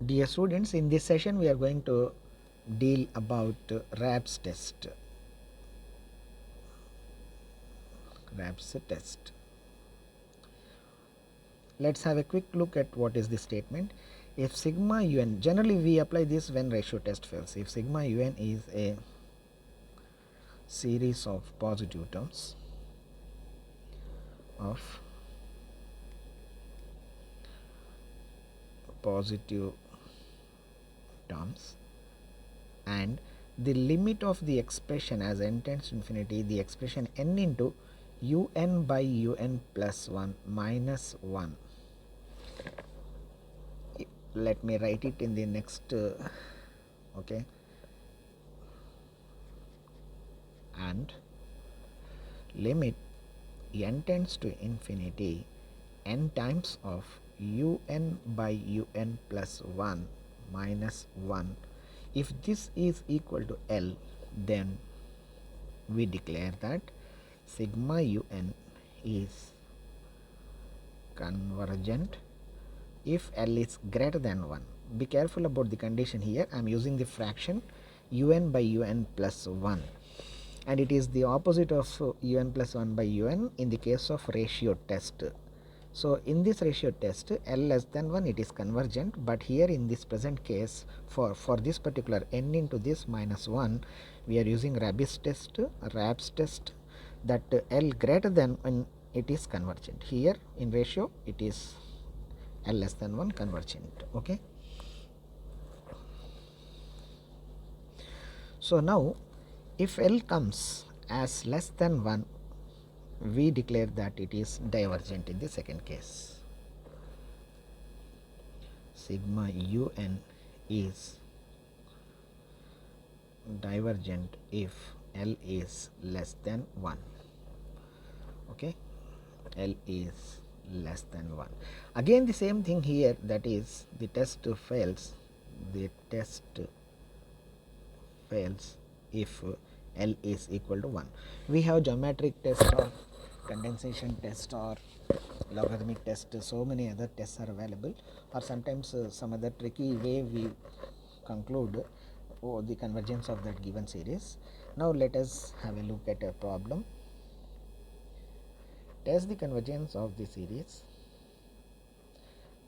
Dear students, in this session we are going to deal about Raabe's test. Raabe's test. Let's have a quick look at what is the statement. If sigma un, generally we apply this when ratio test fails. If sigma un is a series of positive terms of positive terms and the limit of the expression as n tends to infinity, the expression n into un by un plus 1 minus 1. Let me write it in the next okay, and limit n tends to infinity n times of un by un plus 1 minus 1. If this is equal to L, then we declare that sigma un is convergent if L is greater than 1. Be careful about the condition here. I am using the fraction un by un plus 1, and it is the opposite of un plus 1 by un in the case of ratio test. So in this ratio test, L less than 1, it is convergent, but here in this present case, for this particular n into this minus 1, we are using Raabe's test, that L greater than 1, it is convergent. Here in ratio it is L less than 1 convergent. Okay. So now if L comes as less than 1, we declare that it is divergent in the second case. Sigma un is divergent if L is less than 1. Okay, L is less than 1. Again the same thing here, that is the test fails. The test fails if L is equal to 1. We have geometric test or condensation test or logarithmic test, so many other tests are available, or sometimes some other tricky way we conclude the convergence of that given series. Now let us have a look at a problem. Test the convergence of the series.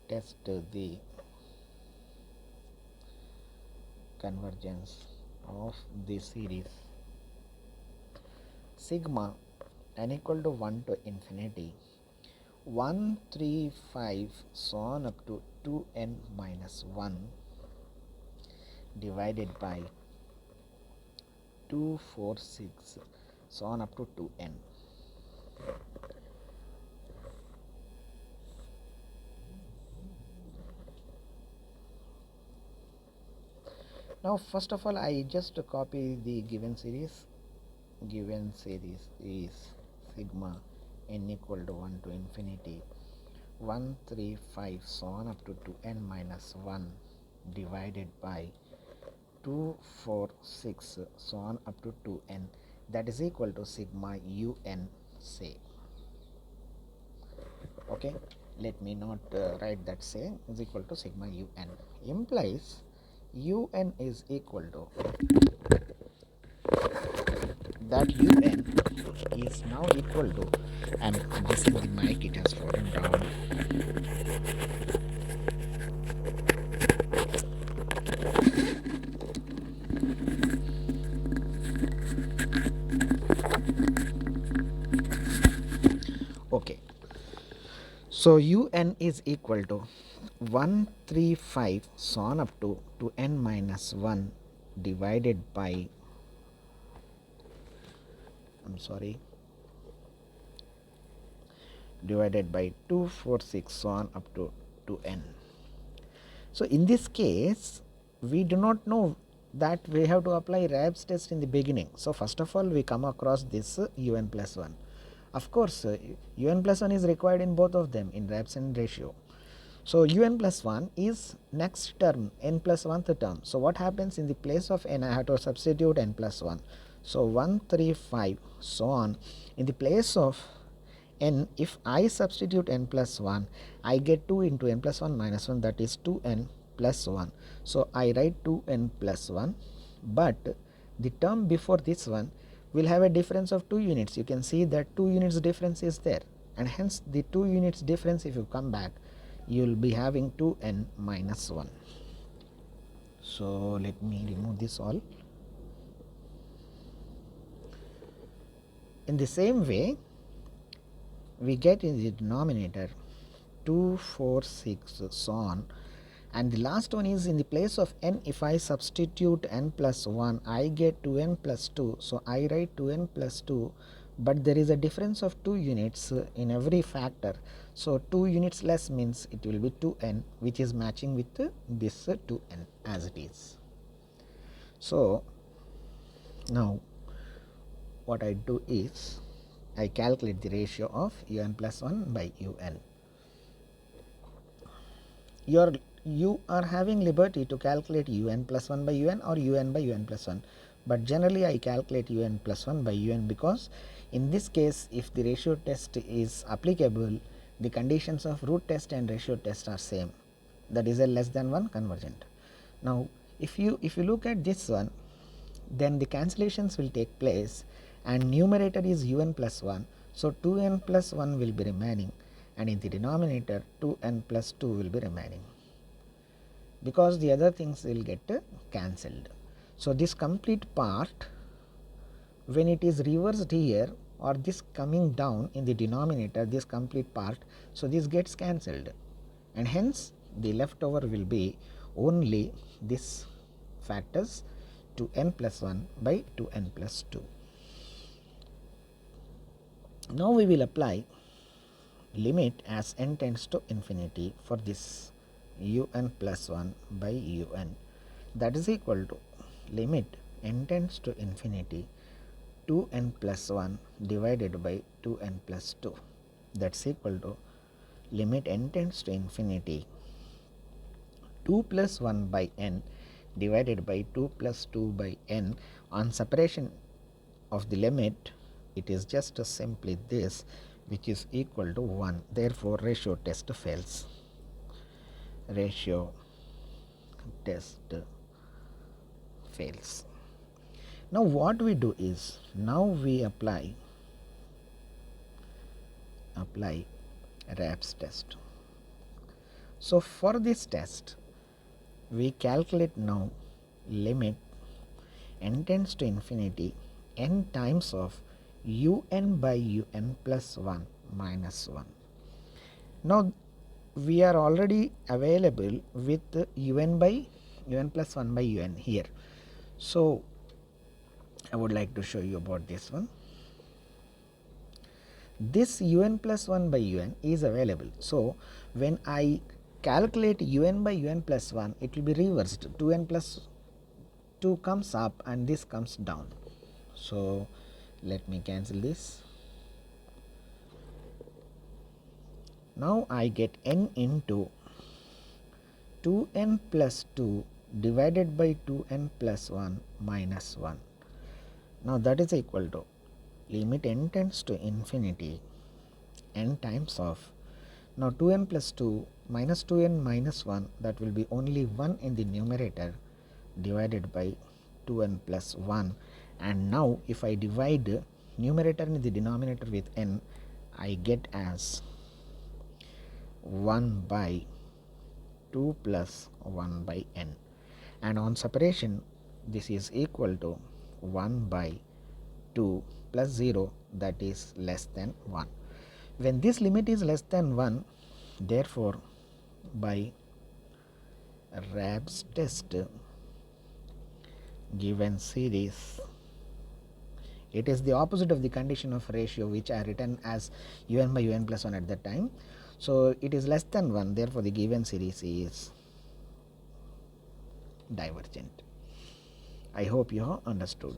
Test the convergence of the series sigma n equal to 1 to infinity 1, 3, 5 so on up to 2n minus 1 divided by 2, 4, 6 so on up to 2n. Now first of all I just copy the given series. Given series is sigma n equal to 1 to infinity 1, 3, 5 so on up to 2n minus 1 divided by 2, 4, 6 so on up to 2n, that is equal to sigma un say. Okay, let me not write that say is equal to sigma un, implies un is equal to that un is now equal to, I am adjusting the mic, it has fallen down. Okay, so un is equal to 135 so on up to n minus 1 divided by, divided by 246 so on up to 2n. So in this case we do not know that we have to apply Raabe's test in the beginning. So first of all we come across this un plus 1. Of course un plus 1 is required in both of them, in Raabe's and ratio. So un plus 1 is next term, n plus 1th term. So what happens, in the place of n I have to substitute n plus 1. So 1, 3, 5 so on. In the place of n, if I substitute n plus 1, I get 2 into n plus 1 minus 1, that is 2n plus 1. So I write 2n plus 1, but the term before this one will have a difference of 2 units. You can see that 2 units difference is there, and hence the 2 units difference, if you come back, you will be having 2n minus 1. So let me remove this all. In the same way, we get in the denominator 2, 4, 6, so on, and the last one is in the place of n, if I substitute n plus 1, I get 2n plus 2. So I write 2n plus 2, but there is a difference of 2 units in every factor. So 2 units less means it will be 2n, which is matching with this 2n as it is. So now what I do is I calculate the ratio of un plus 1 by un. You are having liberty to calculate un plus 1 by un or un by un plus 1, but generally I calculate un plus 1 by un, because in this case, if the ratio test is applicable, the conditions of root test and ratio test are same, that is a less than 1 convergent. Now if you look at this one, then the cancellations will take place and numerator is un plus 1, so 2n plus 1 will be remaining, and in the denominator 2n plus 2 will be remaining, because the other things will get cancelled. So this complete part, when it is reversed here, or this coming down in the denominator, this complete part, so this gets cancelled, and hence the leftover will be only this factors 2n plus 1 by 2n plus 2. Now we will apply limit as n tends to infinity for this un plus 1 by un, that is equal to limit n tends to infinity 2n plus 1 divided by 2n plus 2, that's equal to limit n tends to infinity 2 plus 1 by n divided by 2 plus 2 by n. On separation of the limit, it is just simply this, which is equal to 1. Therefore ratio test fails. Ratio test fails. Now what we do is, now we apply Raabe's test. So for this test, we calculate now limit n tends to infinity n times of un by un plus 1 minus 1. Now we are already available with un by un plus 1 by un here. So I would like to show you about this one. This un plus 1 by un is available. So when I calculate un by un plus 1, it will be reversed. 2n plus 2 comes up and this comes down. So let me cancel this. Now I get n into 2n plus 2 divided by 2n plus 1 minus 1. Now that is equal to limit n tends to infinity n times of, now 2n plus 2 minus 2n minus 1, that will be only 1 in the numerator, divided by 2n plus 1. And now if I divide numerator in the denominator with n, I get as 1 by 2 plus 1 by n, and on separation this is equal to 1 by 2 plus 0, that is less than 1. When this limit is less than 1, therefore by Raabe's test given series, it is the opposite of the condition of ratio which I written as un by un plus 1 at that time. So it is less than 1, therefore the given series is divergent. I hope you have understood.